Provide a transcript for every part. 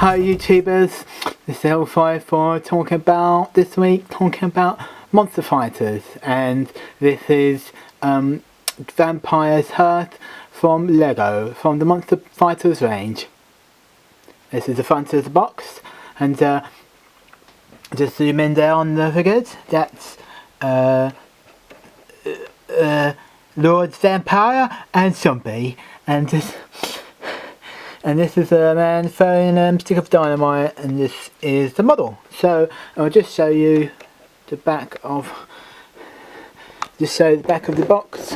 Hi YouTubers, this is ERROL404 talking about Monster Fighters, and this is Vampyre Hearse from Lego, from the Monster Fighters range. This is the front of the box, and just zoom in there on the figures. That's Lord Vampire and Zombie, and this is a man throwing a stick of dynamite, and this is the model. So I'll just show you the back of the box.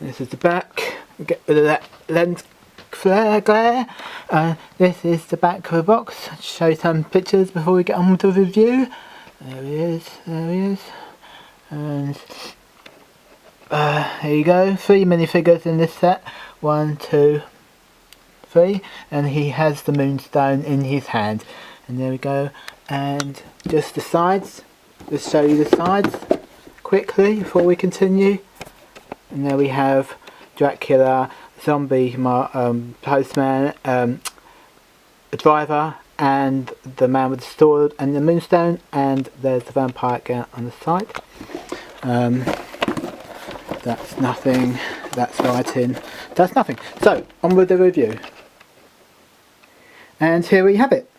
This is the back. Get rid of that lens glare. This is the back of the box. I'll show you some pictures before we get on with the review. There he is. And here you go. 3 minifigures in this set. 1, 2, 3, and he has the moonstone in his hand. And there we go. And just the sides. Just show you the sides quickly before we continue. And there we have Dracula, Zombie, Postman, Driver, and the man with the sword and the moonstone. And there's the vampire again on the side. That's nothing. That's writing. That's nothing. So, on with the review. And here we have it.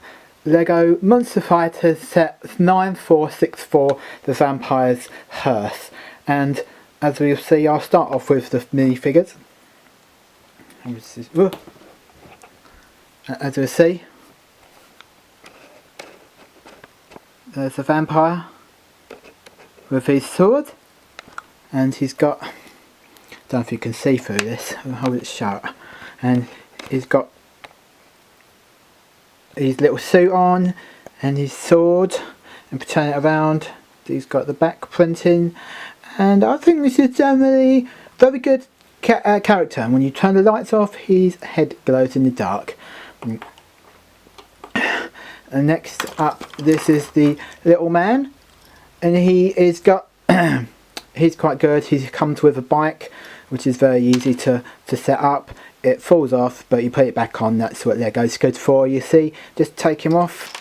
Lego Monster Fighters set 9464, the Vampyre Hearse. And as we'll see, I'll start off with the minifigures. As we'll see, there's the vampire with his sword. And he's got, I don't know if you can see through this, I'll hold it shut, and he's got his little suit on and his sword, and turn it around, he's got the back printing, and I think this is generally very good character. And when you turn the lights off, his head glows in the dark. And next up, this is the little man, and he is got he's quite good. He comes with a bike, which is very easy to set up. It falls off, but you put it back on. That's what Lego's good for, you see. Just take him off.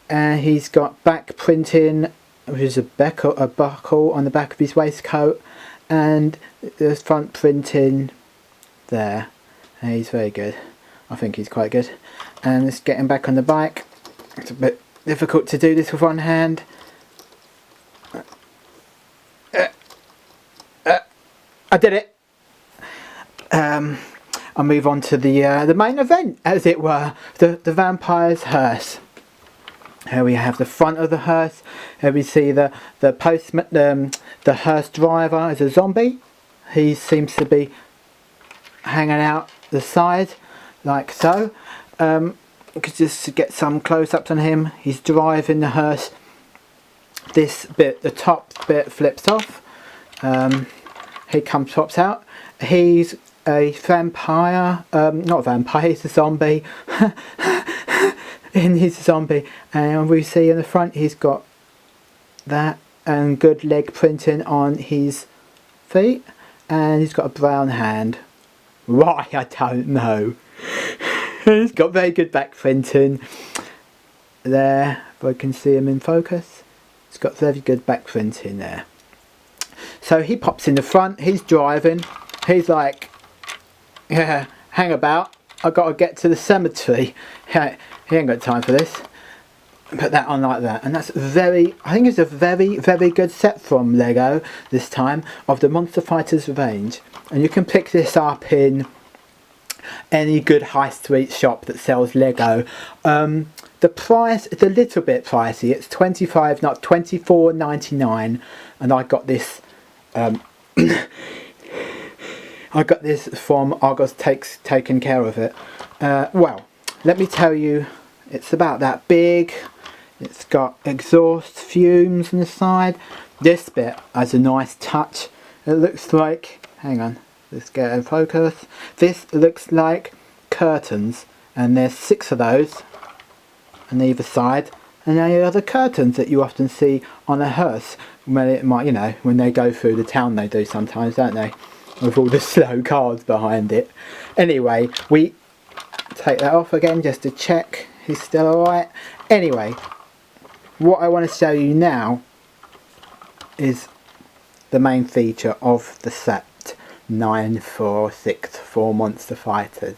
And he's got back printing, which is a buckle on the back of his waistcoat. And the front printing there. And he's very good. I think he's quite good. And let's get him back on the bike. It's a bit difficult to do this with one hand. I did it. I'll move on to the main event, as it were, the Vampyre Hearse. Here we have the front of the hearse. Here we see the postman, the hearse driver as a zombie. He seems to be hanging out the side, like so. Just to get some close-ups on him, he's driving the hearse. This bit, the top bit, flips off. He pops out. He's a vampire, not a vampire, he's a zombie. And he's a zombie. And we see in the front he's got that, and good leg printing on his feet. And he's got a brown hand. Why, I don't know. He's got very good back printing. There, if I can see him in focus. He's got very good back printing there. So he pops in the front, he's driving, he's like, yeah, hang about, I've got to get to the cemetery. He ain't got time for this. Put that on like that, and that's I think it's a very good set from Lego this time, of the Monster Fighters range. And you can pick this up in any good high street shop that sells Lego. The price is a little bit pricey. It's $24.99, and I got this. I got this from Argos taken care of it. Well, let me tell you, it's about that big. It's got exhaust fumes on the side. This bit has a nice touch. It looks like, hang on, let's get in focus. This looks like curtains, and there's 6 of those on either side, and any other curtains that you often see on a hearse. When it might, you know, when they go through the town, they do sometimes, don't they? With all the slow cars behind it. Anyway, we take that off again just to check he's still alright. Anyway, what I want to show you now is the main feature of the set 9464 Monster Fighters.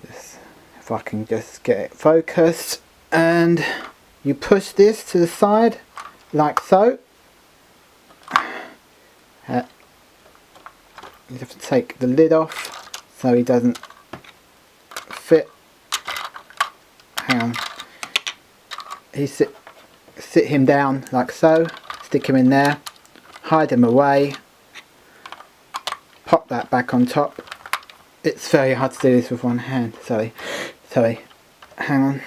If I can just get it focused, and you push this to the side like so. You have to take the lid off so he doesn't fit. Hang on. You sit him down like so, stick him in there, hide him away, pop that back on top. It's very hard to do this with one hand, sorry, hang on.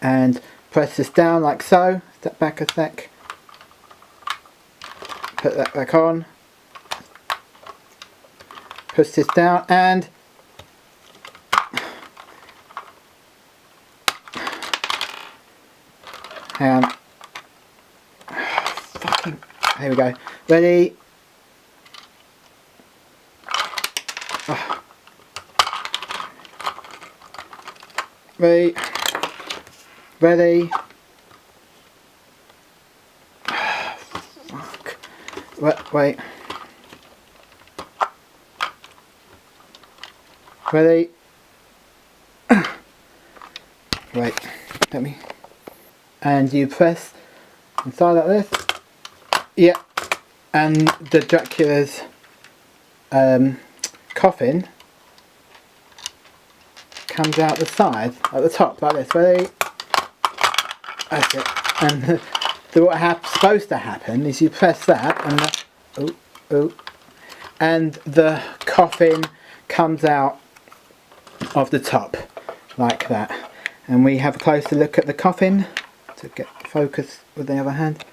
And press this down like so, step back a sec, put that back on, push this down, and hang on. Fucking, here we go. Ready? Oh. Ready? Ready? Fuck. Wait. Ready? Wait. Let me. And you press inside like this. Yeah. And the Dracula's coffin comes out the side at the top like this. Ready? That's it. And what's supposed to happen is you press that, and and the coffin comes out of the top like that. And we have a closer look at the coffin to get focus with the other hand.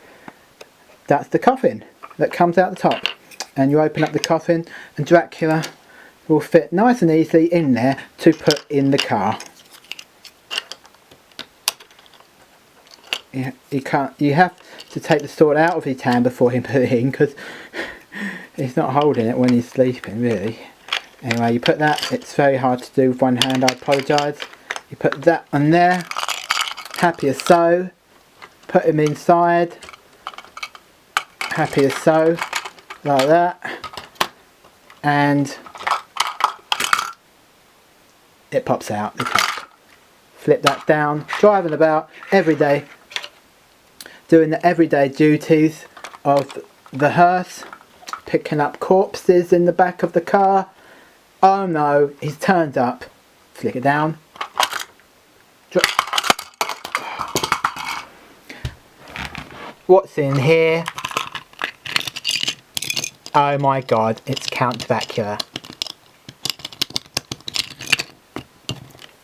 That's the coffin that comes out the top, and you open up the coffin and Dracula will fit nice and easily in there to put in the car. You have to take the sword out of his hand before you put it in, because he's not holding it when he's sleeping really. Anyway, you put that, it's very hard to do with one hand, I apologise. You put that on there, happy as so, put him inside, happy as so, like that, and it pops out the top. Flip that down, driving about every day, doing the everyday duties of the hearse, picking up corpses in the back of the car. Oh no, he's turned up. Flick it down. What's in here? Oh my god, it's Count Dracula.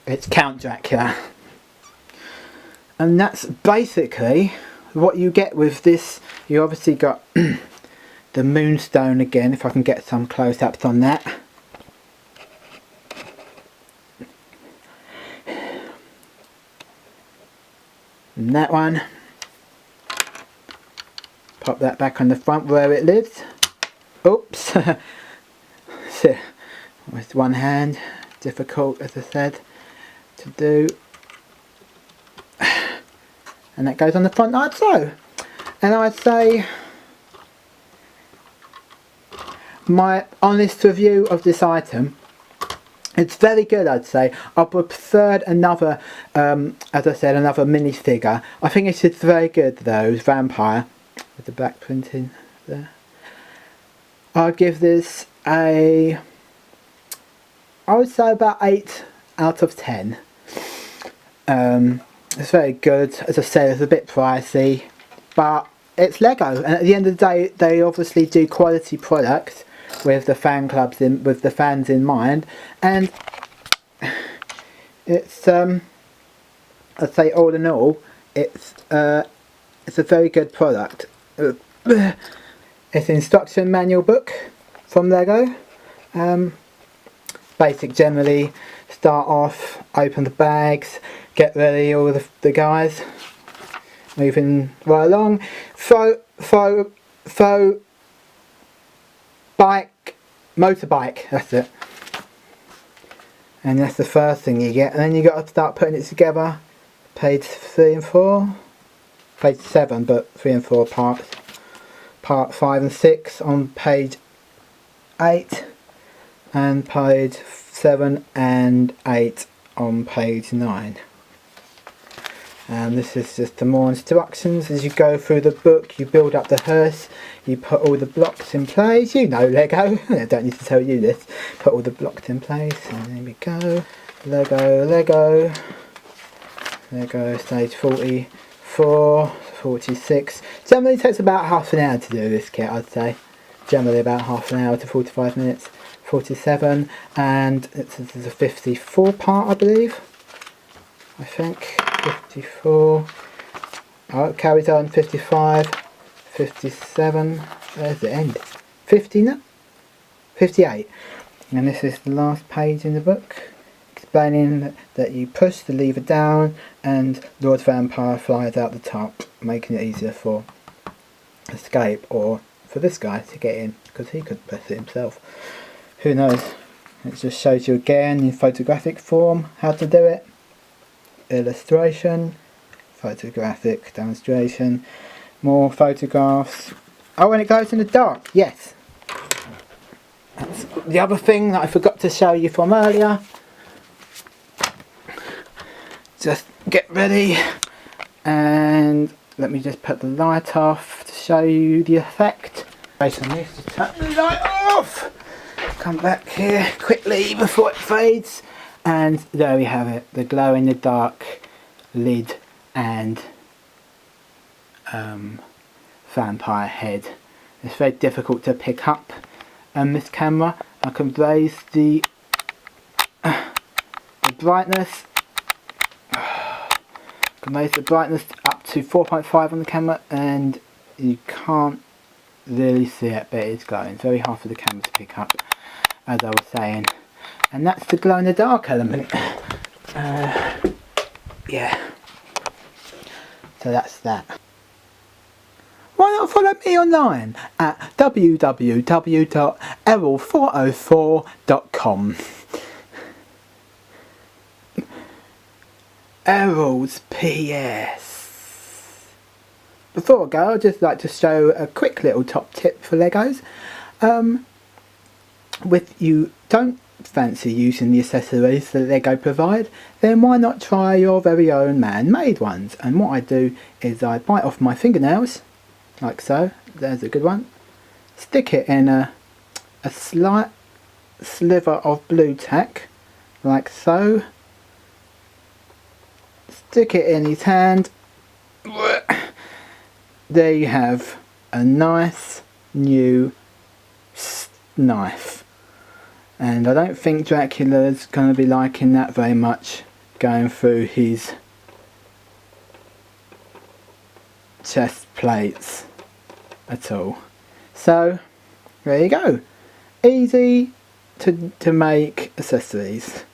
It's Count Dracula. And that's basically what you get with this. You obviously got the moonstone again, if I can get some close-ups on that. And that one. Pop that back on the front where it lives. Oops. So, with one hand, difficult as I said to do. And that goes on the front like so. And I'd say my honest review of this item, it's very good, I'd say. I preferred another, as I said, another minifigure. I think it's very good though, Vampyre, with the black printing there. I'll give this I would say about 8 out of 10. It's very good. As I said, it's a bit pricey, but it's Lego, and at the end of the day, they obviously do quality products with the fan clubs with the fans in mind, and it's I'd say all in all, it's a very good product. It's an instruction manual book from Lego. Basic generally, start off, open the bags, get ready all the guys, moving right along, throw, bike, motorbike, that's it. And that's the first thing you get, and then you got to start putting it together. Page 3 and 4, page 7, but 3 and 4 parts. Part 5 and 6 on page 8, and page 7 and 8 on page 9. And this is just the more instructions as you go through the book. You build up the hearse, you put all the blocks in place. You know Lego, I don't need to tell you this. Put all the blocks in place, and there we go. Lego, Lego, Lego stage 44, 46. Generally takes about half an hour to do this kit, I'd say. Generally about half an hour to 45 minutes. 47, and this is a 54 part, I believe. I think 54. Oh, it carries on 55, 57. There's the end. 50 now? 58. And this is the last page in the book, explaining that you push the lever down and Lord Vampyre flies out the top, making it easier for escape, or for this guy to get in, because he could press it himself. Who knows? It just shows you again in photographic form how to do it. Illustration, photographic demonstration, more photographs. Oh, and it goes in the dark, yes. That's the other thing that I forgot to show you from earlier. Just get ready, and let me just put the light off to show you the effect. Based on this, just turn the light off. Come back here quickly before it fades, and there we have it, the glow in the dark lid and vampire head. It's very difficult to pick up on this camera. I can raise the brightness. I can raise the brightness up to 4.5 on the camera, and you can't really see it, but it's glowing. It's very hard for the camera to pick up, as I was saying. And that's the glow in the dark element. Yeah. So that's that. Why not follow me online at www.ERROL404.com. Errol's PS. Before I go, I'd just like to show a quick little top tip for Legos. If you don't fancy using the accessories that Lego provide, then why not try your very own man-made ones? And what I do is I bite off my fingernails, like so. There's a good one. Stick it in a slight sliver of blue tack, like so. Stick it in his hand. There you have a nice new knife. And I don't think Dracula's going to be liking that very much, going through his chest plates at all. So there you go. Easy to make accessories.